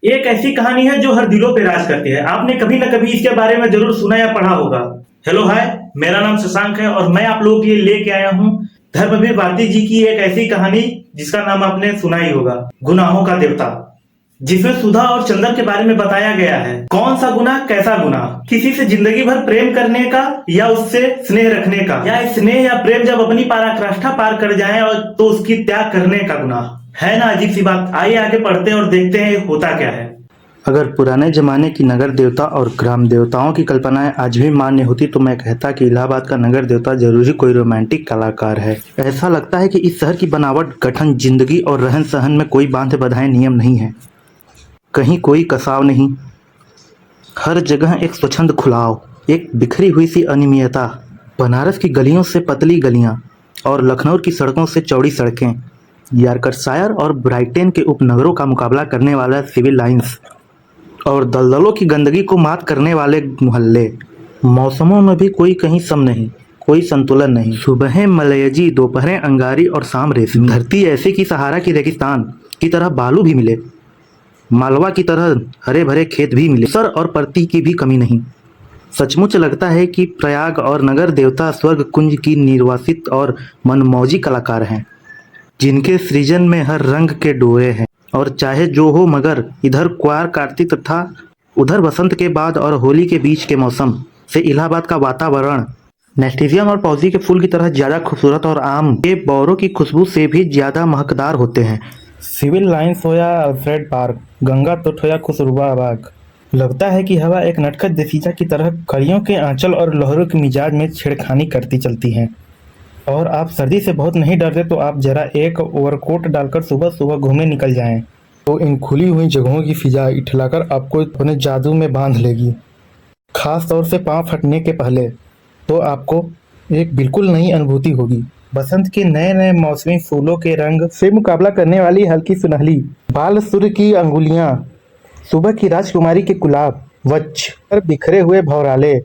एक ऐसी कहानी है जो हर दिलों पे राज करती है। आपने कभी ना कभी इसके बारे में जरूर सुना या पढ़ा होगा। हेलो हाय, मेरा नाम शशांक है और मैं आप लोगों के लिए लेके आया हूँ धर्मवीर भारती जी की एक ऐसी कहानी जिसका नाम आपने सुना ही होगा, गुनाहों का देवता। जिसमें सुधा और चंदर के बारे में बताया गया है। कौन सा गुनाह, कैसा गुनाह, किसी से जिंदगी भर प्रेम करने का या उससे स्नेह रखने का, या स्नेह या प्रेम जब अपनी पराकाष्ठा पार कर जाए और तो उसकी त्याग करने का गुनाह। है ना अजीब सी बात। आइए आगे पढ़ते हैं और देखते हैं होता क्या है। अगर पुराने जमाने की नगर देवता और ग्राम देवताओं की कल्पनाएं आज भी मान्य होती तो मैं कहता कि इलाहाबाद का नगर देवता जरूर ही कोई रोमांटिक कलाकार है। ऐसा लगता है कि इस शहर की बनावट, गठन, जिंदगी और रहन सहन में कोई बांधे बंधाए नियम नहीं है। कहीं कोई कसाव नहीं, हर जगह एक स्वच्छंद खुलाव, एक बिखरी हुई सी अनियमितता। बनारस की गलियों से पतली गलियां और लखनऊ की सड़कों से चौड़ी सड़कें, यॉर्कशायर और ब्राइटन के उपनगरों का मुकाबला करने वाला सिविल लाइंस और दलदलों की गंदगी को मात करने वाले मोहल्ले। मौसमों में भी कोई कहीं सम नहीं, कोई संतुलन नहीं। सुबह मलयजी, दोपहरें अंगारी और शाम रेशमी। धरती ऐसी कि सहारा की रेगिस्तान की तरह बालू भी मिले, मालवा की तरह हरे भरे खेत भी मिले, सर और परती की भी कमी नहीं। सचमुच लगता है कि प्रयाग और नगर देवता स्वर्ग कुंज की निर्वासित और मनमौजी कलाकार हैं, जिनके सृजन में हर रंग के डोरे हैं। और चाहे जो हो, मगर इधर क्वार कार्तिक तथा उधर बसंत के बाद और होली के बीच के मौसम से इलाहाबाद का वातावरण नेस्टेजियम और पौजी के फूल की तरह ज्यादा खूबसूरत और आम के बौरों की खुशबू से भी ज्यादा महकदार होते हैं। सिविल लाइंस हो या अल्फ्रेड पार्क, गंगा तट हो या खुशरूबा बाग, लगता है कि हवा एक नटखट देसीजा की तरह कड़ियों के आंचल और लहरों के मिजाज में छेड़खानी करती चलती है। और आप सर्दी से बहुत नहीं डरते तो आप जरा एक ओवरकोट डालकर सुबह सुबह घूमने निकल जाएं, तो इन खुली हुई जगहों की फिजा इठलाकर आपको अपने जादू में बांध लेगी। खास तौर से पाँव फटने के पहले तो आपको एक बिल्कुल नई अनुभूति होगी। बसंत के नए नए मौसमी फूलों के रंग से मुकाबला करने वाली हल्की सुनहली बाल सूर्य की अंगुलियां, सुबह की राजकुमारी के गुलाब वच्छ पर बिखरे हुए भौराले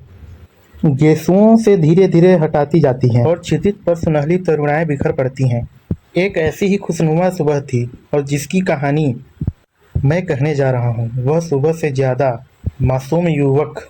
गेसुओं से धीरे धीरे हटाती जाती हैं और क्षितिज पर सुनहली तरुणाएं बिखर पड़ती हैं। एक ऐसी ही खुशनुमा सुबह थी और जिसकी कहानी मैं कहने जा रहा हूँ। वह सुबह से ज्यादा मासूम युवक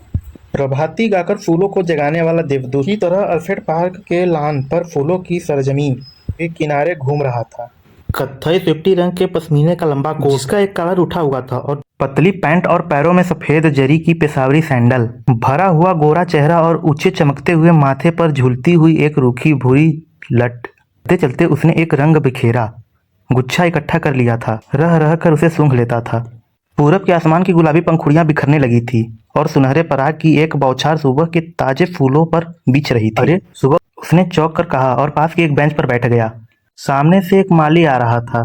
प्रभाती गाकर फूलों को जगाने वाला देवदूत की तरह अल्फ्रेड पार्क के लॉन पर फूलों की सरजमी के किनारे घूम रहा था। कत्थई स्विफ्टी रंग के पश्मीने का लंबा कोट, जिसका एक कॉलर उठा हुआ था, और पतली पैंट और पैरों में सफेद जरी की पेशावरी सैंडल, भरा हुआ गोरा चेहरा और ऊंचे चमकते हुए माथे पर झूलती हुई एक रूखी भूरी लट। चलते चलते उसने एक रंग बिखेरा गुच्छा इकट्ठा कर लिया था, रह रह कर उसे सूंघ लेता था। पूरब के आसमान की गुलाबी पंखुड़ियां बिखरने लगी थी और सुनहरे पराग की एक बौछार सुबह के ताजे फूलों पर बिछ रही थी। अरे सुबह, उसने चौंक कर कहा और पास की एक बेंच पर बैठ गया। सामने से एक माली आ रहा था।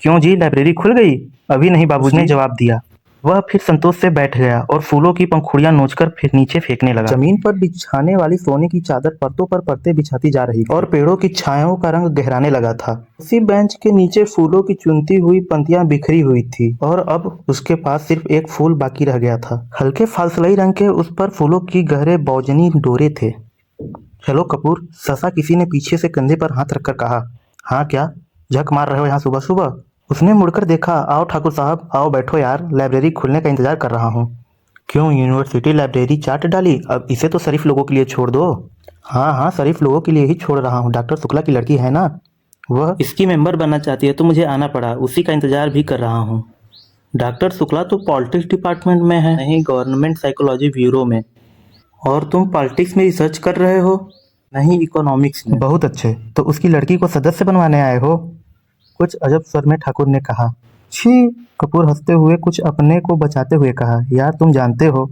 क्यों जी, लाइब्रेरी खुल गई? अभी नहीं बाबूजी ने जवाब दिया। वह फिर संतोष से बैठ गया और फूलों की पंखुड़ियां नोचकर फिर नीचे फेंकने लगा। जमीन पर बिछाने वाली सोने की चादर परतों पर परतें बिछाती जा रही थी और पेड़ों की छायाओं का रंग गहराने लगा था। उसी बेंच के नीचे फूलों की चुनती हुई पंक्तियां बिखरी हुई थी और अब उसके पास सिर्फ एक फूल बाकी रह गया था। हल्के फालसलई रंग के उस पर फूलों की गहरे बौजनी डोरे थे। हेलो कपूर, ससा किसी ने पीछे से कंधे पर हाथ रखकर कहा। हाँ क्या झक मार रहे हो यहाँ सुबह सुबह? उसने मुड़कर देखा। आओ ठाकुर साहब, आओ बैठो यार, लाइब्रेरी खुलने का इंतजार कर रहा हूँ। क्यों, यूनिवर्सिटी लाइब्रेरी चाट डाली? अब इसे तो शरीफ लोगों के लिए छोड़ दो। हाँ हाँ, शरीफ लोगों के लिए ही छोड़ रहा हूँ। डॉक्टर शुक्ला की लड़की है ना, वह इसकी मेंबर बनना चाहती है तो मुझे आना पड़ा। उसी का इंतजार भी कर रहा हूँ। डॉक्टर शुक्ला तो पॉलिटिक्स डिपार्टमेंट में है। नहीं, गवर्नमेंट साइकोलॉजी ब्यूरो में। और तुम पॉलिटिक्स में रिसर्च कर रहे हो? नहीं, इकोनॉमिक्स में। बहुत अच्छे, तो उसकी लड़की को सदस्य बनवाने आए हो? कुछ अजब स्वर में ठाकुर ने कहा। छी, कपूर हंसते हुए कुछ अपने को बचाते हुए कहा। यार तुम जानते हो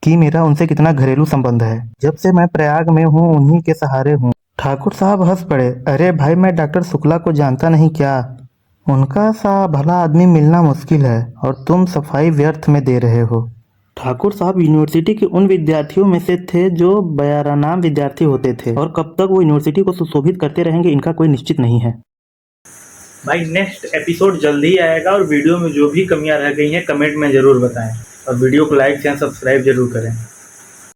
कि मेरा उनसे कितना घरेलू संबंध है। जब से मैं प्रयाग में हूँ उन्हीं के सहारे हूँ। ठाकुर साहब हंस पड़े। अरे भाई, मैं डॉक्टर शुक्ला को जानता नहीं क्या? उनका सा भला आदमी मिलना मुश्किल है और तुम सफाई व्यर्थ में दे रहे हो। ठाकुर साहब यूनिवर्सिटी के उन विद्यार्थियों में से थे जो बयारानाम विद्यार्थी होते थे, और कब तक वो यूनिवर्सिटी को सुशोभित करते रहेंगे इनका कोई निश्चित नहीं है। भाई नेक्स्ट एपिसोड जल्दी ही आएगा और वीडियो में जो भी कमियां रह गई हैं कमेंट में जरूर बताएं और वीडियो को लाइक एंड सब्सक्राइब जरूर करें।